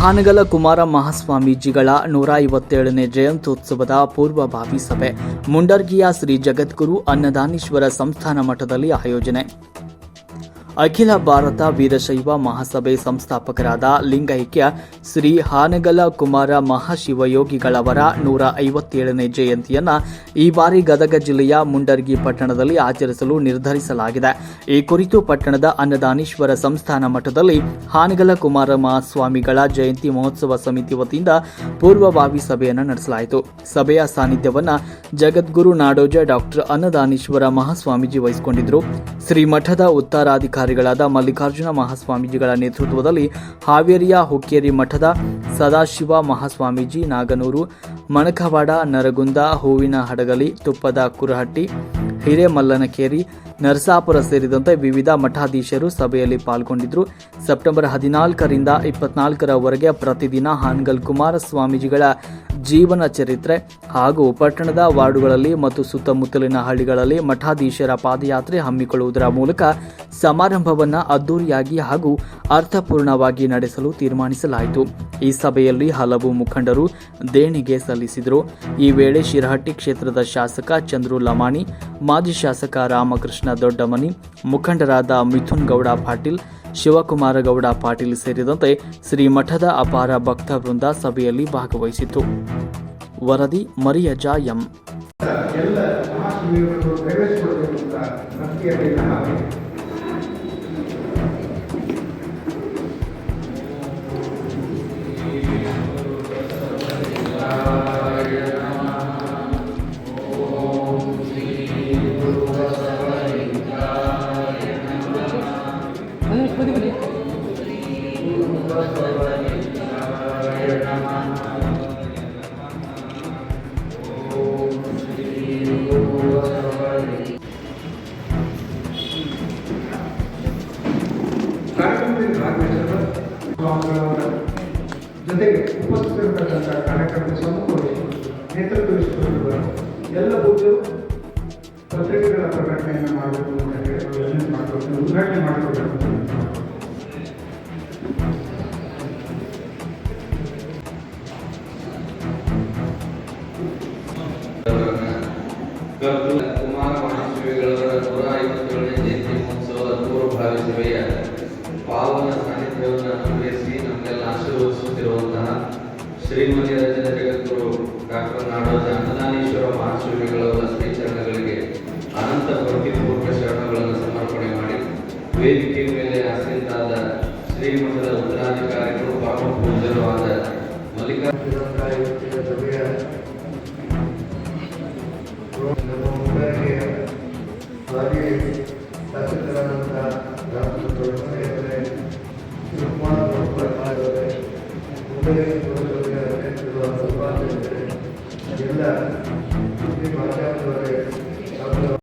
ಹಾನಗಲ ಕುಮಾರ ಮಹಾಸ್ವಾಮೀಜಿಗಳ 157ನೇ ಜಯಂತ್ಯೋತ್ಸವದ ಪೂರ್ವಭಾವಿ ಸಭೆ ಮುಂಡರ್ಗಿಯ ಶ್ರೀ ಜಗದ್ಗುರು ಅನ್ನದಾನೀಶ್ವರ ಸಂಸ್ಥಾನ ಮಠದಲ್ಲಿ ಆಯೋಜನೆ. ಅಖಿಲ ಭಾರತ ವೀರಶೈವ ಮಹಾಸಭೆ ಸಂಸ್ಥಾಪಕರಾದ ಲಿಂಗೈಕ್ಯ ಶ್ರೀ ಹಾನಗಲ ಕುಮಾರ ಮಹಾಶಿವಯೋಗಿಗಳವರ 157ನೇ ಜಯಂತಿಯನ್ನು ಈ ಬಾರಿ ಗದಗ ಜಿಲ್ಲೆಯ ಮುಂಡರ್ಗಿ ಪಟ್ಟಣದಲ್ಲಿ ಆಚರಿಸಲು ನಿರ್ಧರಿಸಲಾಗಿದೆ. ಈ ಕುರಿತು ಪಟ್ಟಣದ ಅನ್ನದಾನೀಶ್ವರ ಸಂಸ್ಥಾನ ಮಠದಲ್ಲಿ ಹಾನಗಲ ಕುಮಾರ ಮಹಾಸ್ವಾಮಿಗಳ ಜಯಂತಿ ಮಹೋತ್ಸವ ಸಮಿತಿ ವತಿಯಿಂದ ಪೂರ್ವಭಾವಿ ಸಭೆಯನ್ನು ನಡೆಸಲಾಯಿತು. ಸಭೆಯ ಸಾನ್ನಿಧ್ಯವನ್ನು ಜಗದ್ಗುರು ನಾಡೋಜ ಡಾಕ್ಟರ್ ಅನ್ನದಾನೀಶ್ವರ ಮಹಾಸ್ವಾಮೀಜಿ ವಹಿಸಿಕೊಂಡಿದ್ದರು. ಶ್ರೀ ಮಠದ ಉತ್ತರಾಧಿಕಾರಿಗಳಾದ ಮಲ್ಲಿಕಾರ್ಜುನ ಮಹಾಸ್ವಾಮೀಜಿಗಳ ನೇತೃತ್ವದಲ್ಲಿ ಹಾವೇರಿಯ ಹುಕ್ಕೇರಿ ಮಠದ ಸದಾಶಿವ ಮಹಾಸ್ವಾಮೀಜಿ, ನಾಗನೂರು, ಮಣಕವಾಡ, ನರಗುಂದ, ಹೂವಿನ ಹಡಗಲಿ, ತುಪ್ಪದ ಕುರಹಟ್ಟಿ, ಹಿರೇಮಲ್ಲನಕೇರಿ, ನರಸಾಪುರ ಸೇರಿದಂತೆ ವಿವಿಧ ಮಠಾಧೀಶರು ಸಭೆಯಲ್ಲಿ ಪಾಲ್ಗೊಂಡಿದ್ದರು. ಸೆಪ್ಟೆಂಬರ್ 14ರಿಂದ 24ರವರೆಗೆ ಪ್ರತಿದಿನ ಹಾನಗಲ್ ಕುಮಾರ ಸ್ವಾಮೀಜಿಗಳ ಜೀವನ ಚರಿತ್ರೆ ಹಾಗೂ ಪಟ್ಟಣದ ವಾರ್ಡುಗಳಲ್ಲಿ ಮತ್ತು ಸುತ್ತಮುತ್ತಲಿನ ಹಳ್ಳಿಗಳಲ್ಲಿ ಮಠಾಧೀಶರ ಪಾದಯಾತ್ರೆ ಹಮ್ಮಿಕೊಳ್ಳುವುದರ ಮೂಲಕ ಸಮಾರಂಭವನ್ನು ಅದ್ದೂರಿಯಾಗಿ ಹಾಗೂ ಅರ್ಥಪೂರ್ಣವಾಗಿ ನಡೆಸಲು ತೀರ್ಮಾನಿಸಲಾಯಿತು. ಈ ಸಭೆಯಲ್ಲಿ ಹಲವು ಮುಖಂಡರು ದೇಣಿಗೆ ಸಲ್ಲಿಸಿದರು. ಈ ವೇಳೆ ಶಿರಹಟ್ಟಿ ಕ್ಷೇತ್ರದ ಶಾಸಕ ಚಂದ್ರು ಲಮಾಣಿ, ಮಾಜಿ ಶಾಸಕ ರಾಮಕೃಷ್ಣ ದೊಡ್ಡಮನಿ, ಮುಖಂಡರಾದ ಮಿಥುನ್ ಗೌಡ ಪಾಟೀಲ್, ಶಿವಕುಮಾರ ಗೌಡ ಪಾಟೀಲ್ ಸೇರಿದಂತೆ ಶ್ರೀಮಠದ ಅಪಾರ ಭಕ್ತ ವೃಂದ ಸಭೆಯಲ್ಲಿ ಭಾಗವಹಿಸಿತು. ವರದಿ ಮರಿಯಜಾ ಎಂ. ಕಾರ್ಯಕ್ರಮದಲ್ಲಿ ಭಾಗವಹಿಸಲು ಸ್ವಾಮಿಗಳವರ ಜೊತೆಗೆ ಉಪಸ್ಥಿತರಿರತಕ್ಕಂಥ ಕಾರ್ಯಕ್ರಮದ ಸಮ್ಮುಖದಲ್ಲಿ ನೇತೃತ್ವ ವಹಿಸಿಕೊಂಡಿರುವ ಎಲ್ಲ ಪೂಜ್ಯರು ಪತ್ರಿಕೆಗಳ ಪ್ರಕಟಣೆಯನ್ನು ಮಾಡಬೇಕು ಅಂತ ಹೇಳಿ ಉದ್ಘಾಟನೆ ಮಾಡಿಕೊಳ್ಬೇಕು. ಕುಮಾರ ಮಹಾಶಿವಗಳವರ 157ನೇ ಜಯಂತಿ ಮಹೋತ್ಸವದ ಪೂರ್ವಭಾವಿ ಸಭೆಯ ಪಾವನ ಸಾನ್ನಿಧ್ಯವನ್ನು ಅನುಗ್ರಹಿಸಿ ನಮಗೆಲ್ಲ ಆಶೀರ್ವದಿಸುತ್ತಿರುವಂತಹ ಶ್ರೀಮತಿ ರಜತ ಜಗದ್ಗುರು ಡಾಕ್ಟರ್ ನಾಡೋಜ ಅನ್ನದಾನೀಶ್ವರ ಮಹಾಶಿವಗಳವರ ಶ್ರೀಚರಣಗಳಿಗೆ ಅನಂತ ಭಕ್ತಿಪೂರ್ವಕ ಶರಣಗಳನ್ನು ಸಮರ್ಪಣೆ ಮಾಡಿ ವೇದಿಕೆಯ ಮೇಲೆ ಆಸೀನರಾದ ಶ್ರೀಮಠದ ಉತ್ತರಾಧಿಕಾರಿಗಳು ಪರಮ ಪೂಜ್ಯರು ಆದ ಮಲ್ಲಿಕಾರ್ಜುನ ಸಭೆಯ